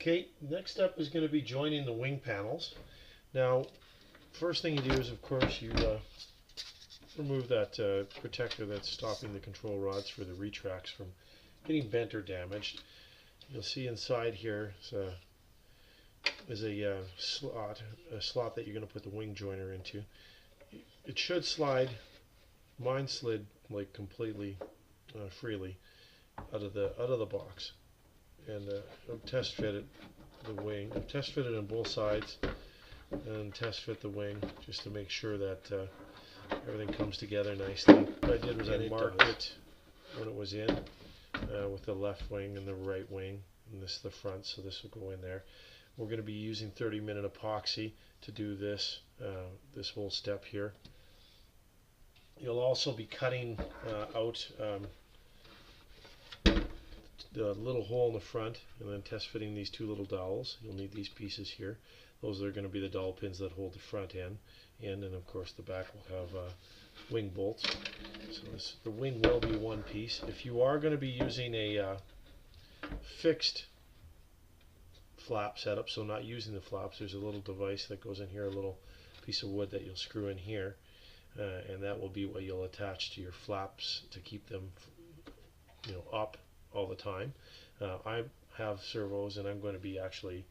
Okay, next up is going to be joining the wing panels. Now, first thing you do is, of course, you remove that protector that's stopping the control rods for the retracts from getting bent or damaged. You'll see inside here is a slot that you're going to put the wing joiner into. It should slide. Mine slid like completely freely out of the box, and I've test fitted the wing. I've test fitted on both sides and test fit the wing just to make sure that everything comes together nicely. What I did was I marked it when it was in with the left wing and the right wing, and this is the front, so this will go in there. We're going to be using 30-minute epoxy to do this this whole step here. You'll also be cutting out the little hole in the front and then test fitting these two little dowels. You'll need these pieces here. Those are going to be the dowel pins that hold the front end in, and of course the back will have wing bolts. So the wing will be one piece. If you are going to be using a fixed flap setup, so not using the flaps, there's a little device that goes in here, a little piece of wood that you'll screw in here, and that will be what you'll attach to your flaps to keep them, up all the time. I have servos, and I'm going to be actually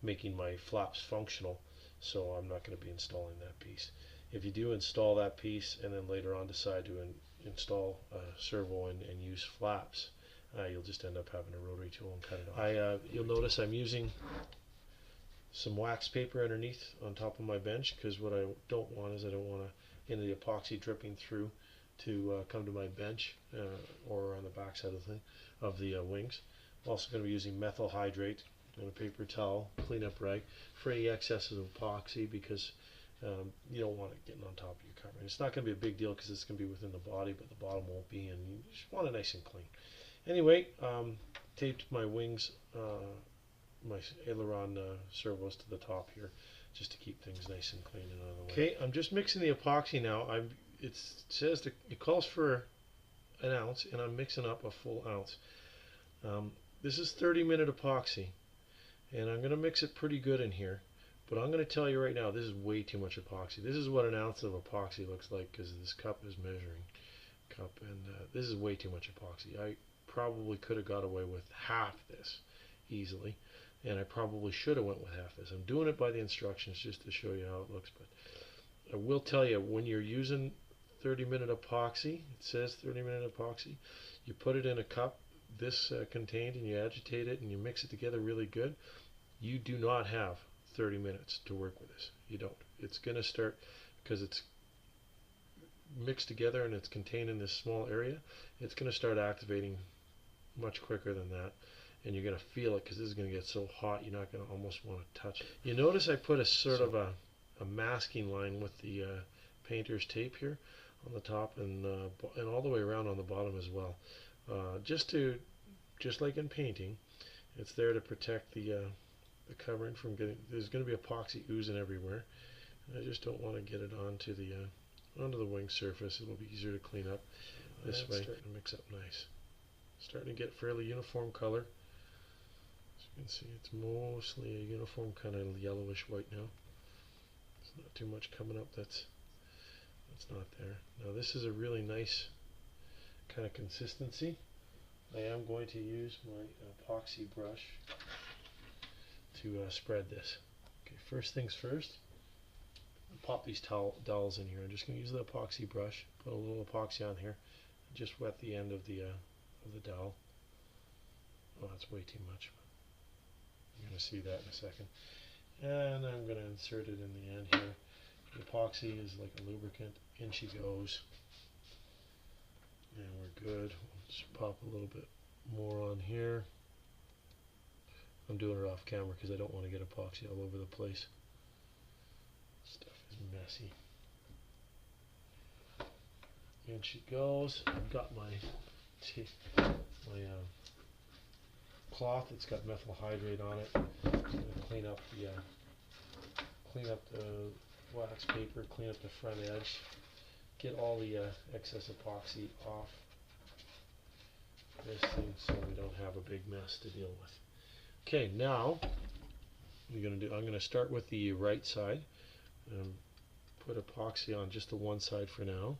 making my flaps functional, so I'm not going to be installing that piece. If you do install that piece and then later on decide to install a servo and use flaps, you'll just end up having a rotary tool and cut it off. You'll notice I'm using some wax paper underneath on top of my bench, because what I don't want is I don't want any of the epoxy dripping through to come to my bench or on the back side of the wings. I'm also going to be using methyl hydrate and a paper towel, cleanup rag, for any excesses of epoxy, because you don't want it getting on top of your cover. And it's not going to be a big deal because it's going to be within the body, but the bottom won't be, and you just want it nice and clean. Anyway, taped my wings, my aileron servos to the top here, just to keep things nice and clean and out of the way. Okay, I'm just mixing the epoxy now. It says it calls for an ounce, and I'm mixing up a full ounce. This is 30-minute epoxy, and I'm going to mix it pretty good in here. But I'm going to tell you right now, this is way too much epoxy. This is what an ounce of epoxy looks like, because this cup is measuring cup, and this is way too much epoxy. I probably could have got away with half this easily, and I probably should have went with half this. I'm doing it by the instructions just to show you how it looks, but I will tell you, when you're using 30-minute epoxy, it says 30-minute epoxy, you put it in a cup this contained, and you agitate it and you mix it together really good. You do not have 30 minutes to work with this. You don't. It's going to start, because it's mixed together and it's contained in this small area, it's going to start activating much quicker than that, and you're going to feel it, because this is going to get so hot you're not going to almost want to touch it. You notice I put a sort of a masking line with the painter's tape here on the top, and all the way around on the bottom as well, just like in painting. It's there to protect the covering from getting. There's going to be epoxy oozing everywhere, and I just don't want to get it onto the wing surface. It'll be easier to clean up this way and mix up nice. Starting to get fairly uniform color. As you can see, it's mostly a uniform kind of yellowish white now. There's not too much coming up that's not there. Now this is a really nice kind of consistency. I am going to use my epoxy brush to spread this. Okay, first things first, pop these dowels in here. I'm just going to use the epoxy brush, put a little epoxy on here, and just wet the end of the dowel. Oh, that's way too much. You're going to see that in a second. And I'm going to insert it in the end here. The epoxy is like a lubricant. In she goes. And we're good. We'll just pop a little bit more on here. I'm doing it off camera because I don't want to get epoxy all over the place. Stuff is messy. In she goes. I've got my cloth. It's got methyl hydrate on it. I'm going to clean up the wax paper, clean up the front edge, get all the excess epoxy off this thing so we don't have a big mess to deal with. Okay, now I'm going to start with the right side and put epoxy on just the one side for now.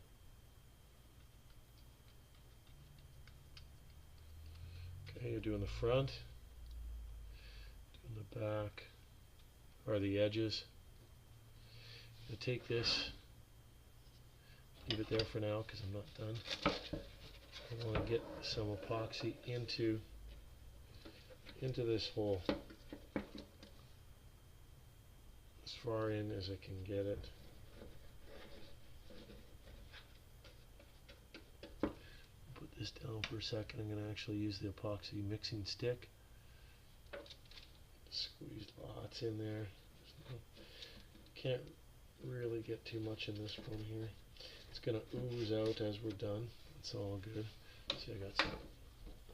Okay, you're doing the front, doing the back, or the edges. I'm going to take this, leave it there for now because I'm not done. I want to get some epoxy into this hole as far in as I can get it. Put this down for a second. I'm going to actually use the epoxy mixing stick. Squeeze lots in there. Can't really get too much in this one here. It's going to ooze out as we're done. It's all good. See, I got some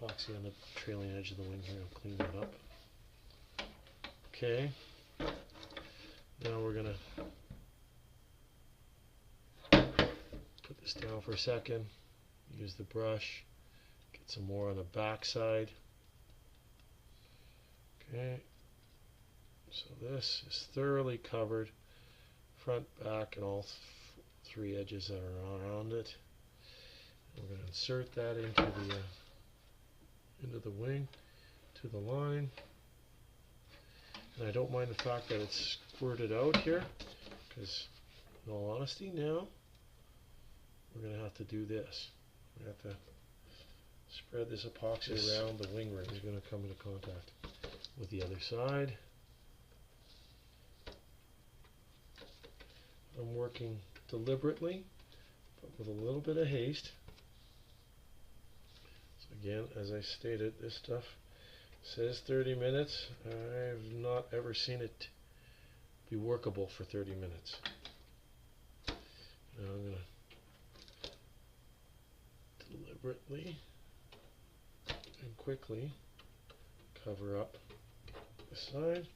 epoxy on the trailing edge of the wing here. I'll clean that up. Okay. Now we're going to put this down for a second. Use the brush. Get some more on the back side. Okay. So this is thoroughly covered, front, back, and all three edges that are around it. We're going to insert that into the wing, to the line. And I don't mind the fact that it's squirted out here, because in all honesty now, we're going to have to do this. We have to spread this epoxy around the wing ring. It's going to come into contact with the other side. I'm working deliberately, but with a little bit of haste. So again, as I stated, this stuff says 30 minutes. I've not ever seen it be workable for 30 minutes. Now I'm going to deliberately and quickly cover up this side.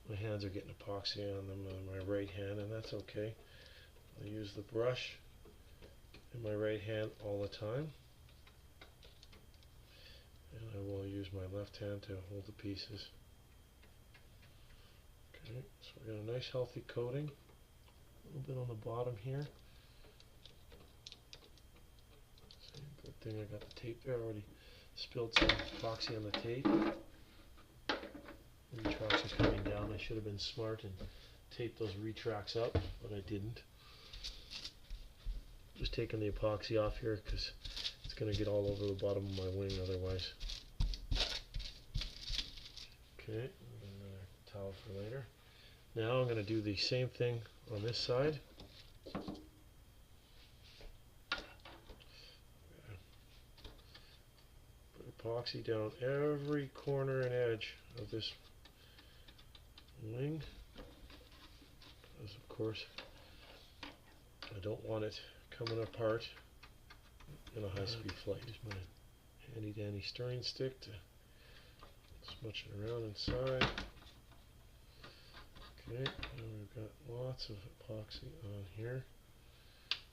My hands are getting epoxy on them on my right hand, and that's okay. I use the brush in my right hand all the time, and I will use my left hand to hold the pieces. Okay, so we got a nice healthy coating, a little bit on the bottom here. See, good thing I got the tape there. I already spilled some epoxy on the tape. Retracts are coming down. I should have been smart and taped those retracts up, but I didn't. Just taking the epoxy off here because it's going to get all over the bottom of my wing otherwise. Okay, another towel for later. Now I'm going to do the same thing on this side. Put epoxy down every corner and edge of this wing, because of course I don't want it coming apart in a high-speed flight. Use my handy dandy stirring stick to smudge it around inside. Okay, now we've got lots of epoxy on here.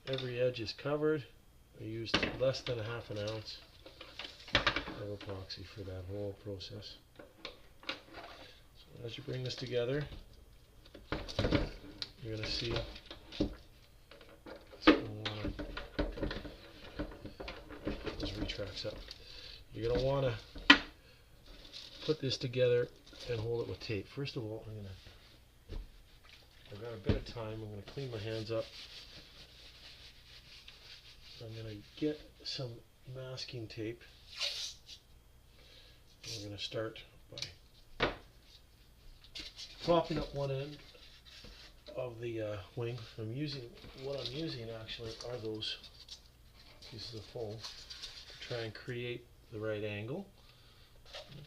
Every edge is covered. I used less than a half an ounce of epoxy for that whole process. As you bring this together, you're going to see those retracts up. You're going to want to put this together and hold it with tape. First of all, I've got a bit of time. I'm going to clean my hands up. I'm going to get some masking tape. We're going to start by propping up one end of the wing. What I'm using actually are those pieces of foam to try and create the right angle.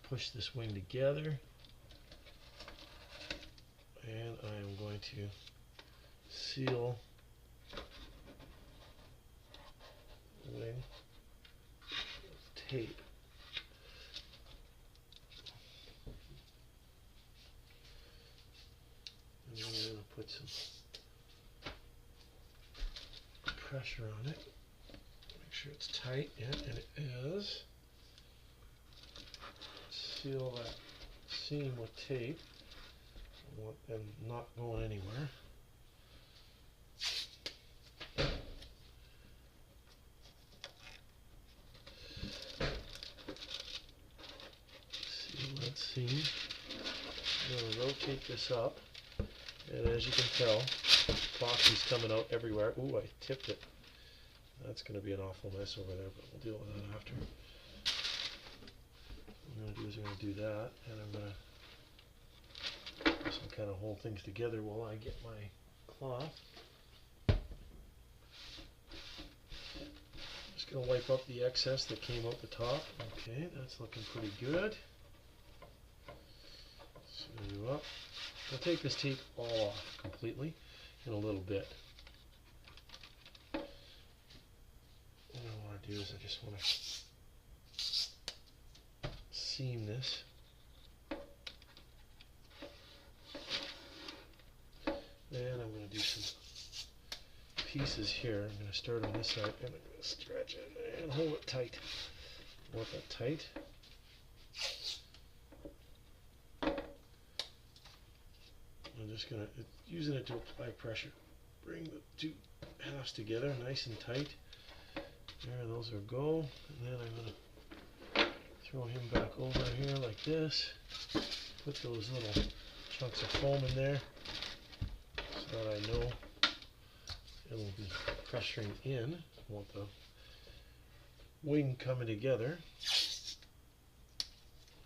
Push this wing together, and I am going to seal the wing with tape. And then we're going to put some pressure on it. Make sure it's tight, yeah, and it is. seal that seam with tape and not going anywhere. Seal that seam. I'm going to rotate this up, and as you can tell, epoxy's coming out everywhere. Ooh, I tipped it. That's going to be an awful mess over there, but we'll deal with that after. What I'm going to do is I'm going to do that, and I'm going to just kind of hold things together while I get my cloth. Just going to wipe up the excess that came out the top. Okay, that's looking pretty good. Seal you up. I'll take this tape all off completely in a little bit. What I want to do is I just want to seam this. And I'm going to do some pieces here. I'm going to start on this side and I'm going to stretch it and hold it tight. I want that tight. I'm just going to, using it to apply pressure. Bring the two halves together nice and tight. There, those are go. And then I'm going to throw him back over here like this. Put those little chunks of foam in there so that I know it will be pressuring in. I want the wing coming together.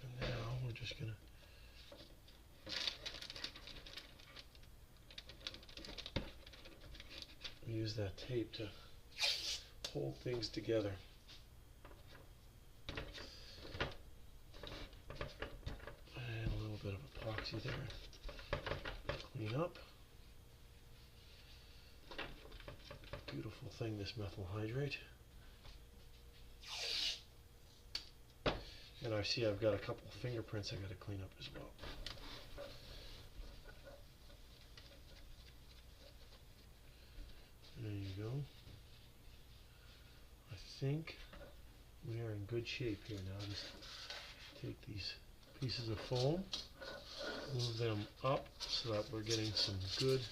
And now we're just going to use that tape to hold things together. And a little bit of epoxy there. Clean up. Beautiful thing, this methyl hydrate. And I see I've got a couple of fingerprints I got to clean up as well. There you go. I think we are in good shape here now. Just take these pieces of foam, move them up so that we're getting some good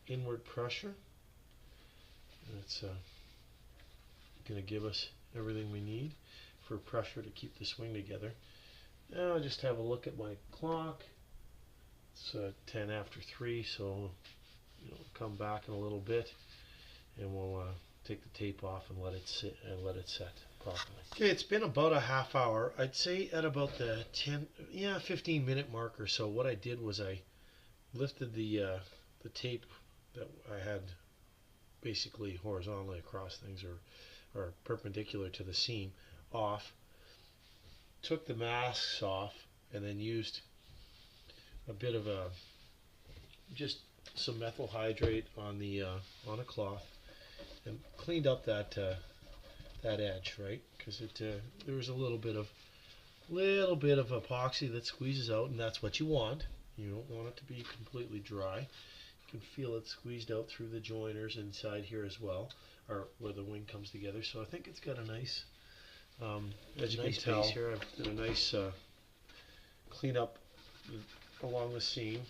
inward pressure. And it's going to give us everything we need for pressure to keep the swing together. Now I'll just have a look at my clock. It's 10 after 3, so come back in a little bit and we'll take the tape off and let it sit and let it set properly. Okay, it's been about a half hour. I'd say at about the 15 minute mark or so, what I did was I lifted the tape that I had basically horizontally across things or perpendicular to the seam off, took the masks off, and then used a bit of just some methyl hydrate on the on a cloth and cleaned up that edge, right? Because there was a little bit of epoxy that squeezes out, and that's what you want. You don't want it to be completely dry. You can feel it squeezed out through the joiners inside here as well, or where the wing comes together. So I think it's got a nice, as you can tell here, I've done a nice clean up along the seam,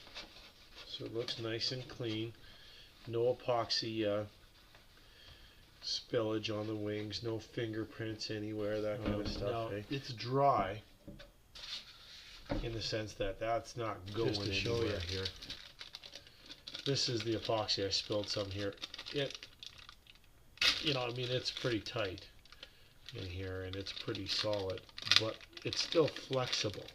so it looks nice and clean. No epoxy spillage on the wings, no fingerprints anywhere, that kind of stuff. Now, it's dry in the sense that that's not going anywhere. Just to show you here. This is the epoxy. I spilled some here. I mean, it's pretty tight in here and it's pretty solid, but it's still flexible.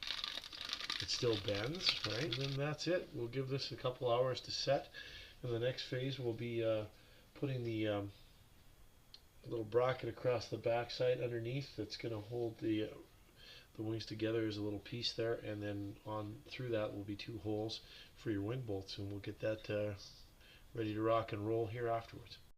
It still bends, right? And then that's it. We'll give this a couple hours to set. And the next phase will be putting the little bracket across the backside underneath that's going to hold the wings together. There's a little piece there, and then on through that will be 2 holes for your wing bolts, and we'll get that ready to rock and roll here afterwards.